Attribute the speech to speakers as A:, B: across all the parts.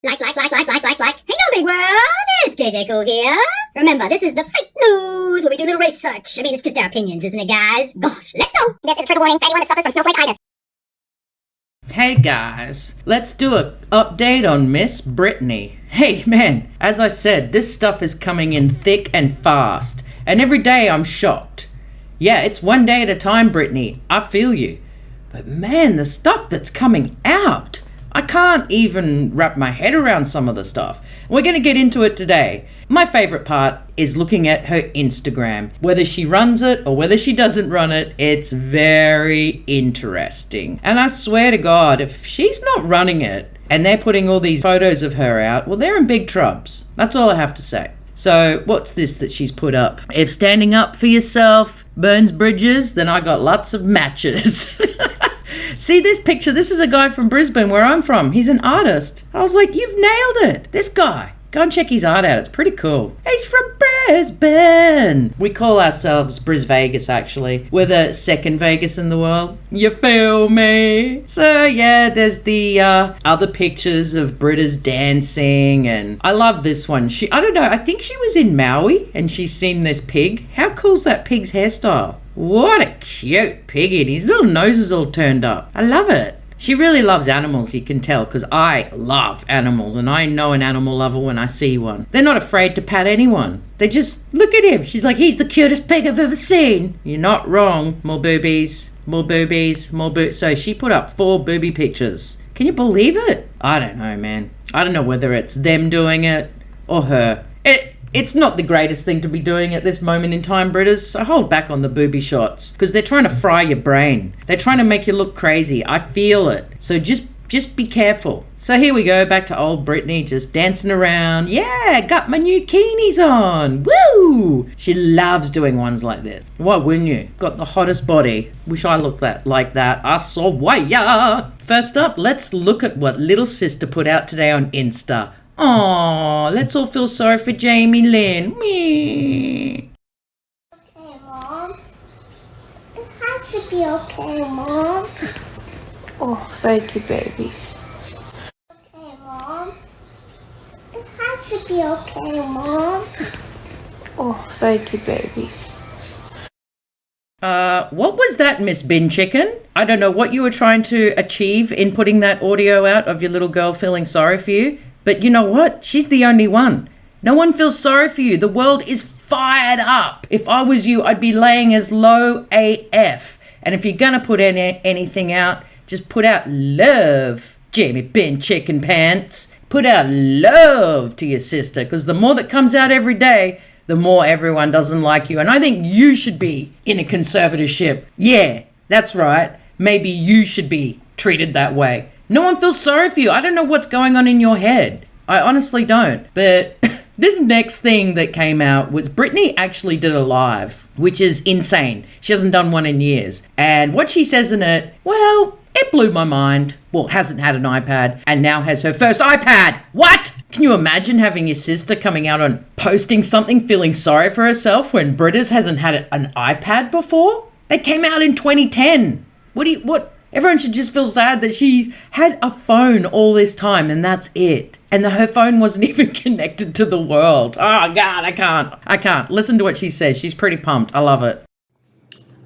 A: Like. Hey, no, big world. It's KJ Cool here. Remember, this is the fake news where we do a little research. I mean, it's just our opinions, isn't it, guys? Gosh, let's go. This is a trigger warning for anyone that suffers from snowflake-itis.
B: Hey guys, let's do an update on Miss Brittany. Hey man, as I said, this stuff is coming in thick and fast, and every day I'm shocked. Yeah, it's one day at a time, Brittany, I feel you. But man, the stuff that's coming out, I can't even wrap my head around some of the stuff. We're going to get into it today. My favorite part is looking at her Instagram. Whether she runs it or whether she doesn't run it, it's very interesting. And I swear to God, if she's not running it and they're putting all these photos of her out, well, they're in big troubles. That's all I have to say. So what's this that she's put up? If standing up for yourself burns bridges, then I got lots of matches. See this picture? This is a guy from Brisbane, where I'm from. He's an artist. I was like, you've nailed it. This guy. Go and check his art out. It's pretty cool. He's from Brisbane. We call ourselves Bris Vegas, actually. We're the second Vegas in the world. You feel me? So, yeah, there's the other pictures of Britta's dancing. And I love this one. I don't know. I think she was in Maui and she's seen this pig. How cool's that pig's hairstyle? What a cute piggy. His little nose is all turned up. I love it. She really loves animals, you can tell, because I love animals, and I know an animal lover when I see one. They're not afraid to pat anyone. They just look at him. She's like, he's the cutest pig I've ever seen. You're not wrong. More boobies, more boobies, more boobies. So she put up 4 booby pictures. Can you believe it? I don't know, man. I don't know whether it's them doing it or her. It's not the greatest thing to be doing at this moment in time, Britters. So hold back on the booby shots because they're trying to fry your brain. They're trying to make you look crazy. I feel it. So just be careful. So here we go, back to old Brittany just dancing around. Yeah, got my new keenies on. Woo! She loves doing ones like this. Why wouldn't you? Got the hottest body. Wish I looked like that. I swear. First up, let's look at what little sister put out today on Insta. Aww, let's all feel sorry for Jamie Lynn. Me.
C: Okay, Mom. It has to be okay, Mom.
D: Oh, thank you, baby.
C: Okay, Mom. It has to be okay, Mom.
D: Oh, thank you, baby.
B: What was that, Miss Bin Chicken? I don't know what you were trying to achieve in putting that audio out of your little girl feeling sorry for you. But you know what? She's the only one. No one feels sorry for you. The world is fired up. If I was you, I'd be laying as low AF. And if you're going to put anything out, just put out love, Jamie Bin Chicken Pants. Put out love to your sister, because the more that comes out every day, the more everyone doesn't like you. And I think you should be in a conservatorship. Yeah, that's right. Maybe you should be treated that way. No one feels sorry for you. I don't know what's going on in your head. I honestly don't. But this next thing that came out was Brittany actually did a live, which is insane. She hasn't done one in years. And what she says in it, well, it blew my mind. Well, hasn't had an iPad and now has her first iPad. What? Can you imagine having your sister coming out and posting something feeling sorry for herself when Britta's hasn't had an iPad before? They came out in 2010. What? Everyone should just feel sad that she had a phone all this time and that's it. And her phone wasn't even connected to the world. Oh, God, I can't. Listen to what she says. She's pretty pumped. I love it.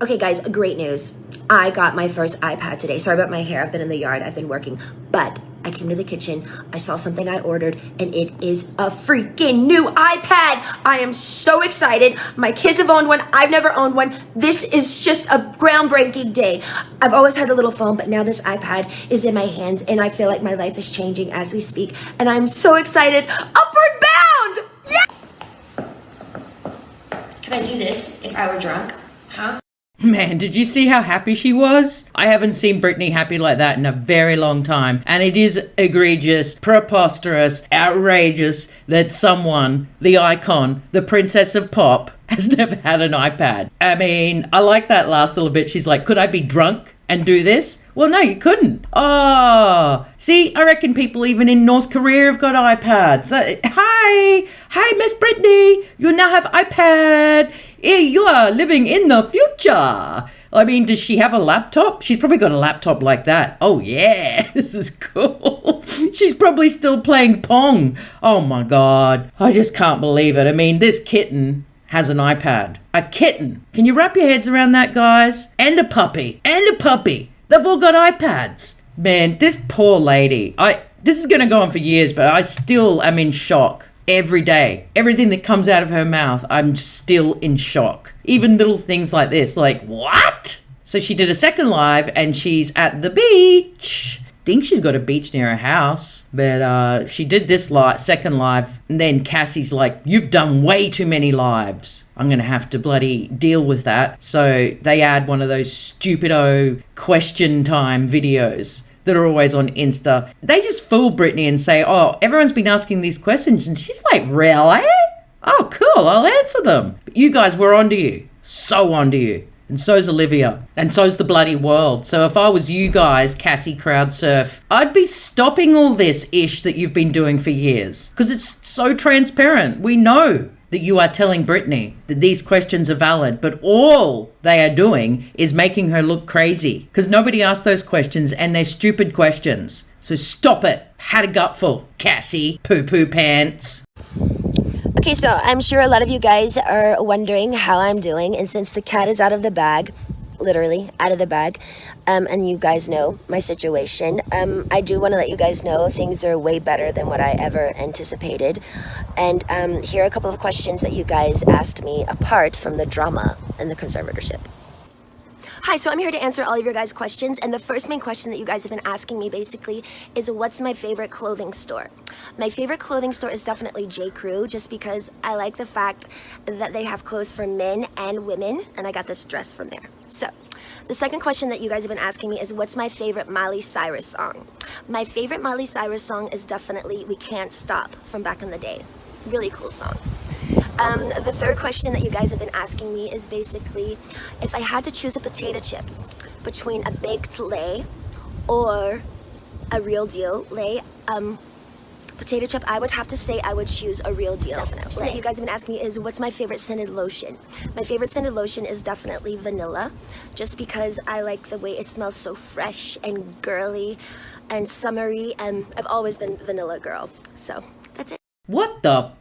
E: Okay, guys, great news. I got my first iPad today. Sorry about my hair. I've been in the yard. I've been working. But I came to the kitchen. I saw something I ordered, and it is a freaking new iPad. I am so excited. My kids have owned one. I've never owned one. This is just a groundbreaking day. I've always had a little phone, but now this iPad is in my hands, and I feel like my life is changing as we speak. And I'm so excited. Upward bound! Yeah! Can I do this if I were drunk? Huh?
B: Man, did you see how happy she was? I haven't seen Brittany happy like that in a very long time. And it is egregious, preposterous, outrageous that someone, the icon, the princess of pop, has never had an iPad. I mean, I like that last little bit. She's like, could I be drunk and do this? Well, no, you couldn't. Oh, see, I reckon people even in North Korea have got iPads. Hi, Miss Brittany. You now have iPad. You are living in the future. I mean, does she have a laptop? She's probably got a laptop like that. Oh, yeah, this is cool. She's probably still playing Pong. Oh, my God. I just can't believe it. I mean, this kitten has an iPad. A kitten. Can you wrap your heads around that, guys? And a puppy. And a puppy. They've all got iPads. Man, this poor lady. This is going to go on for years, but I still am in shock. Every day, everything that comes out of her mouth, I'm still in shock. Even little things like this, like, what? So she did a second live and she's at the beach. Think she's got a beach near her house, but she did this second live, and then Cassie's like, you've done way too many lives. I'm gonna have to bloody deal with that. So they add one of those stupido question time videos that are always on Insta. They just fool Brittany and say, oh, everyone's been asking these questions. And she's like, really? Oh, cool, I'll answer them. But you guys were onto you. So onto you. And so's Olivia. And so's the bloody world. So if I was you guys, Cassie Crowdsurf, I'd be stopping all this ish that you've been doing for years. Because it's so transparent. We know that you are telling Brittany that these questions are valid, but all they are doing is making her look crazy because nobody asked those questions and they're stupid questions. So stop it. Had a gutful, Cassie poo-poo pants.
E: Okay, so I'm sure a lot of you guys are wondering how I'm doing, and since the cat is out of the bag, literally out of the bag, and you guys know my situation, I do want to let you guys know things are way better than what I ever anticipated. And here are a couple of questions that you guys asked me apart from the drama and the conservatorship. Hi, so I'm here to answer all of your guys' questions, and the first main question that you guys have been asking me basically is what's my favorite clothing store? My favorite clothing store is definitely J. Crew, just because I like the fact that they have clothes for men and women, and I got this dress from there. So, the second question that you guys have been asking me is what's my favorite Miley Cyrus song? My favorite Miley Cyrus song is definitely We Can't Stop from back in the day. Really cool song. The third question that you guys have been asking me is basically if I had to choose a potato chip between a baked lay or a real deal lay, potato chip, I would have to say I would choose a real deal. Definitely. That you guys have been asking me is what's my favorite scented lotion? My favorite scented lotion is definitely vanilla, just because I like the way it smells so fresh and girly and summery, and I've always been vanilla girl. So that's it.
B: What the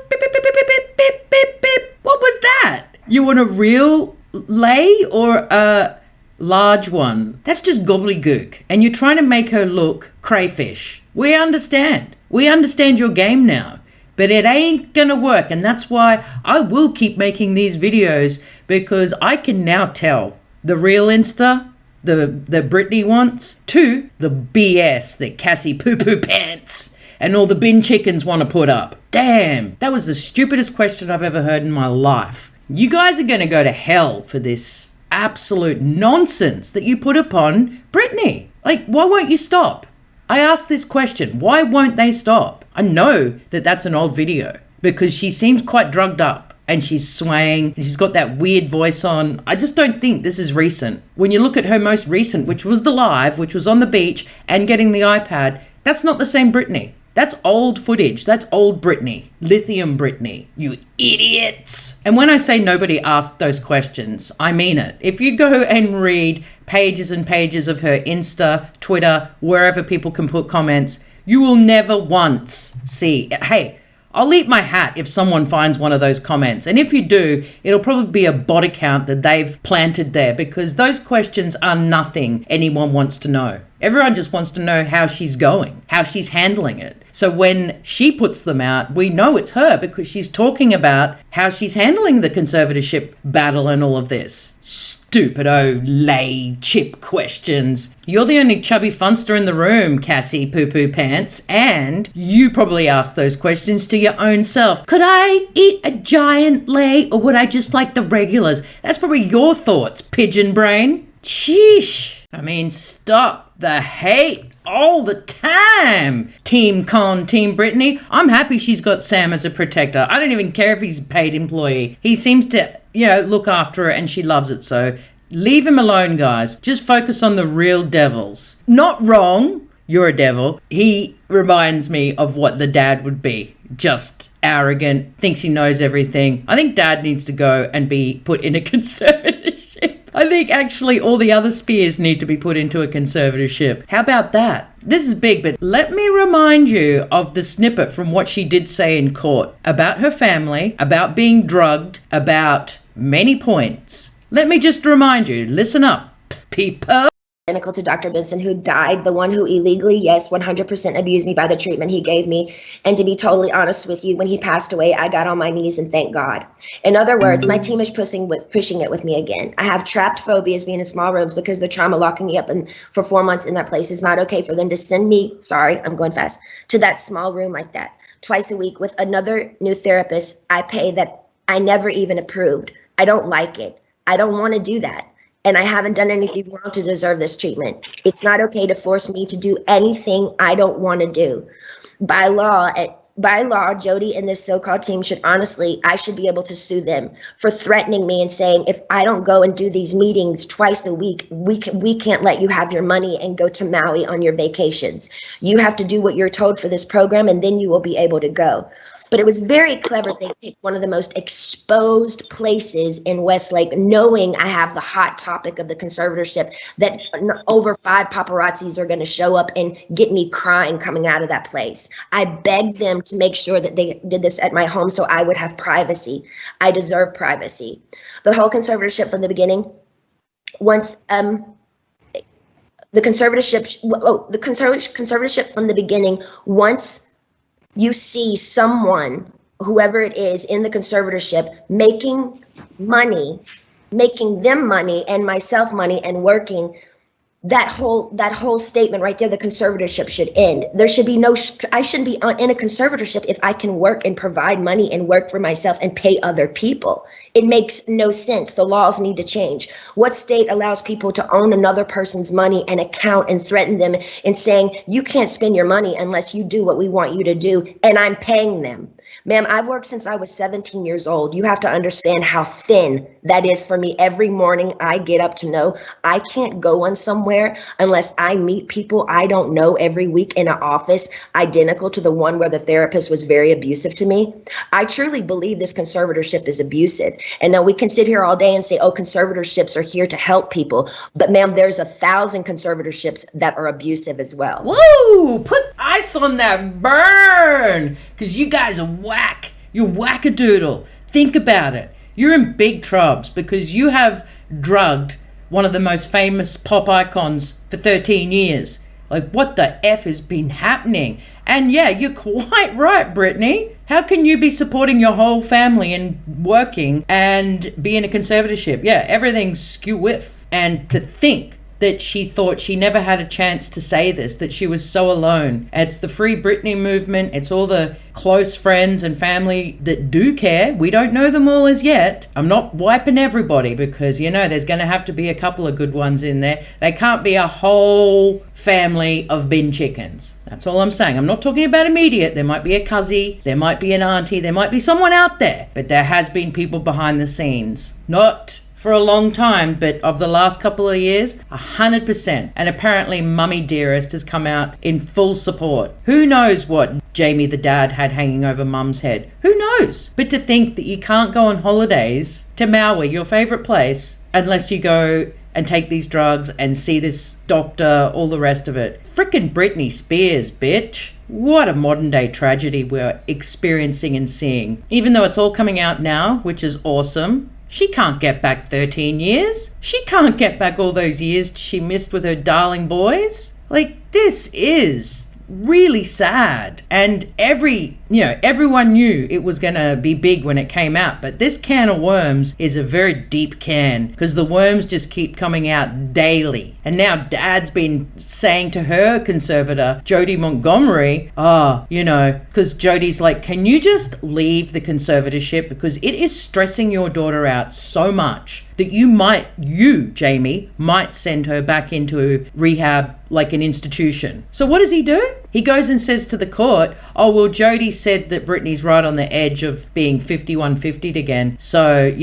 B: beep, beep, beep, beep, beep, beep, beep, beep. What was that? You want a real lay or a large one? That's just gobbledygook. And you're trying to make her look crayfish. We understand. We understand your game now. But it ain't gonna work. And that's why I will keep making these videos, because I can now tell the real Insta, the Britney wants, to the BS that Cassie poo-poo pants and all the bin chickens want to put up. Damn, that was the stupidest question I've ever heard in my life. You guys are going to go to hell for this absolute nonsense that you put upon Brittany. Like, why won't you stop? I asked this question. Why won't they stop? I know that that's an old video because she seems quite drugged up and she's swaying. She's got that weird voice on. I just don't think this is recent. When you look at her most recent, which was the live, which was on the beach and getting the iPad, that's not the same Brittany. That's old footage. That's old Brittany. Lithium Brittany. You idiots. And when I say nobody asked those questions, I mean it. If you go and read pages and pages of her Insta, Twitter, wherever people can put comments, you will never once see, hey, I'll eat my hat if someone finds one of those comments. And if you do, it'll probably be a bot account that they've planted there, because those questions are nothing anyone wants to know. Everyone just wants to know how she's going, how she's handling it. So when she puts them out, we know it's her because she's talking about how she's handling the conservatorship battle and all of this. Stupido lay chip questions. You're the only chubby funster in the room, Cassie poo-poo pants, and you probably asked those questions to your own self. Could I eat a giant lay, or would I just like the regulars? That's probably your thoughts, pigeon brain. Sheesh. I mean, stop the hate all the time. Team Con, Team Brittany. I'm happy she's got Sam as a protector. I don't even care if he's a paid employee. He seems to, look after her and she loves it. So leave him alone, guys. Just focus on the real devils. Not wrong. you're a devil. He reminds me of what the dad would be. Just arrogant, thinks he knows everything. I think dad needs to go and be put in a conservatorship. I think actually all the other Spears need to be put into a conservatorship. How about that? This is big, but let me remind you of the snippet from what she did say in court about her family, about being drugged, about many points. Let me just remind you, listen up, people.
E: Identical to Dr. Benson, who died, the one who illegally, yes, 100% abused me by the treatment he gave me. And to be totally honest with you, when he passed away, I got on my knees and thanked God. In other words, my team is pushing it with me again. I have trapped phobias being in small rooms because the trauma locking me up for 4 months in that place. Is not okay for them to send me, sorry, I'm going fast, to that small room like that twice a week with another new therapist I pay that I never even approved. I don't like it. I don't want to do that. And I haven't done anything wrong to deserve this treatment. It's not okay to force me to do anything I don't want to do. By law, Jody and this so-called team should honestly, I should be able to sue them for threatening me and saying, if I don't go and do these meetings twice a week, we can't let you have your money and go to Maui on your vacations. You have to do what you're told for this program, and then you will be able to go. But it was very clever. They picked one of the most exposed places in Westlake, knowing I have the hot topic of the conservatorship, that over 5 paparazzis are going to show up and get me crying coming out of that place. I begged them to make sure that they did this at my home so I would have privacy. I deserve privacy. The whole conservatorship from the beginning, once the conservatorship from the beginning, once you see someone, whoever it is in the conservatorship, making them money and myself money and working, that whole statement right there, the conservatorship should end. There should be I shouldn't be in a conservatorship if I can work and provide money and work for myself and pay other people. It makes no sense. The laws need to change. What state allows people to own another person's money and account and threaten them and saying, you can't spend your money unless you do what we want you to do, and I'm paying them? Ma'am, I've worked since I was 17 years old. You have to understand how thin that is for me. Every morning I get up to know I can't go on somewhere unless I meet people I don't know every week in an office identical to the one where the therapist was very abusive to me. I truly believe this conservatorship is abusive. And now we can sit here all day and say, oh, conservatorships are here to help people. But ma'am, there's 1,000 conservatorships that are abusive as well.
B: Whoa, put ice on that burn, because you guys are whack. You're whack-a-doodle. Think about it. You're in big troubles because you have drugged one of the most famous pop icons for 13 years. Like, what the F has been happening? And yeah, you're quite right, Brittany. How can you be supporting your whole family and working and be in a conservatorship? Yeah, everything's skew-whiff. And to think that she thought she never had a chance to say this, that she was so alone. It's the Free Britney movement. It's all the close friends and family that do care. We don't know them all as yet. I'm not wiping everybody because, you know, there's going to have to be a couple of good ones in there. They can't be a whole family of bin chickens. That's all I'm saying. I'm not talking about immediate. There might be a cuzzy, there might be an auntie, there might be someone out there. But there has been people behind the scenes. Not for a long time, but of the last couple of years, 100%. And apparently Mummy Dearest has come out in full support. Who knows what Jamie the dad had hanging over Mum's head? Who knows? But to think that you can't go on holidays to Maui, your favorite place, unless you go and take these drugs and see this doctor, all the rest of it. Frickin' Britney Spears, bitch. What a modern day tragedy we're experiencing and seeing. Even though it's all coming out now, which is awesome, she can't get back 13 years. She can't get back all those years she missed with her darling boys. Like, this is really sad. And everyone knew it was going to be big when it came out. But this can of worms is a very deep can because the worms just keep coming out daily. And now Dad's been saying to her conservator, Jody Montgomery, because Jody's like, can you just leave the conservatorship because it is stressing your daughter out so much. that you, Jamie, might send her back into rehab like an institution. So what does he do? He goes and says to the court, oh, well, Jody said that Brittany's right on the edge of being 51-50'd again. So,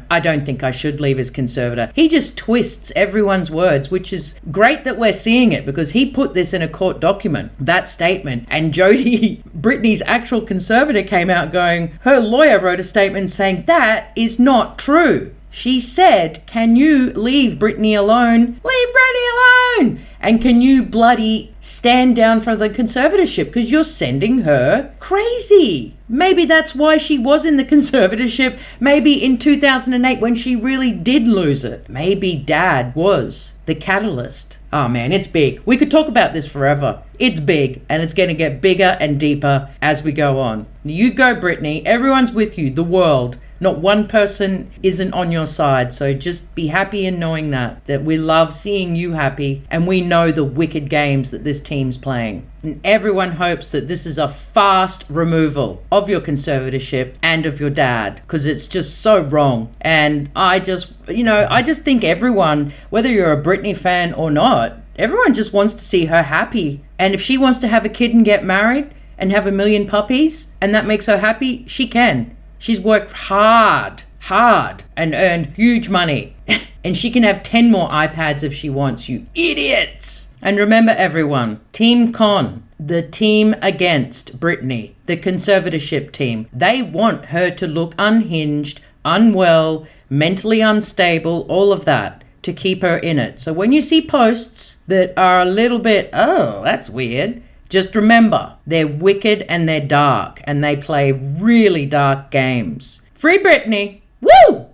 B: I don't think I should leave as conservator. He just twists everyone's words, which is great that we're seeing it because he put this in a court document, that statement. And Jody, Brittany's actual conservator, came out going, her lawyer wrote a statement saying that is not true. She said, can you leave Brittany alone? Leave Brittany alone! And can you bloody stand down for the conservatorship because you're sending her crazy. Maybe that's why she was in the conservatorship. Maybe in 2008 when she really did lose it. Maybe Dad was the catalyst. Oh man, it's big. We could talk about this forever. It's big and it's going to get bigger and deeper as we go on. You go, Brittany. Everyone's with you. The world. Not one person isn't on your side. So just be happy in knowing that we love seeing you happy and we know the wicked games that this team's playing. And everyone hopes that this is a fast removal of your conservatorship and of your dad because it's just so wrong. And I just think everyone, whether you're a Britney fan or not, everyone just wants to see her happy. And if she wants to have a kid and get married and have 1 million puppies and that makes her happy, she can. She's worked hard and earned huge money. And she can have 10 more iPads if she wants, you idiots. And remember everyone, Team Con, the team against Britney, the conservatorship team, they want her to look unhinged, unwell, mentally unstable, all of that to keep her in it. So when you see posts that are a little bit, oh, that's weird, just remember, they're wicked and they're dark and they play really dark games. Free Britney! Woo!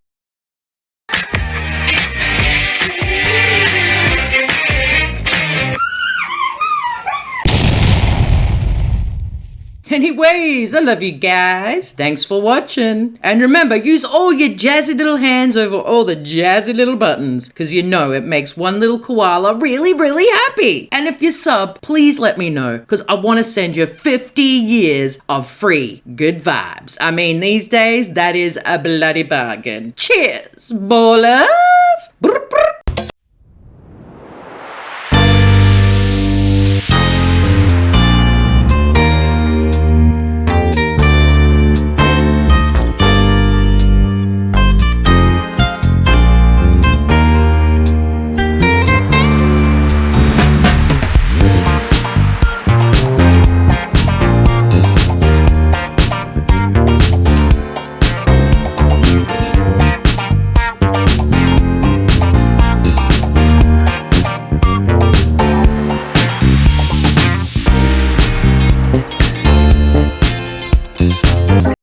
B: Anyways, I love you guys. Thanks for watching. And remember, use all your jazzy little hands over all the jazzy little buttons because it makes one little koala really, really happy. And if you sub, please let me know because I want to send you 50 years of free good vibes. I mean, these days, that is a bloody bargain. Cheers, ballers! Brr, brr.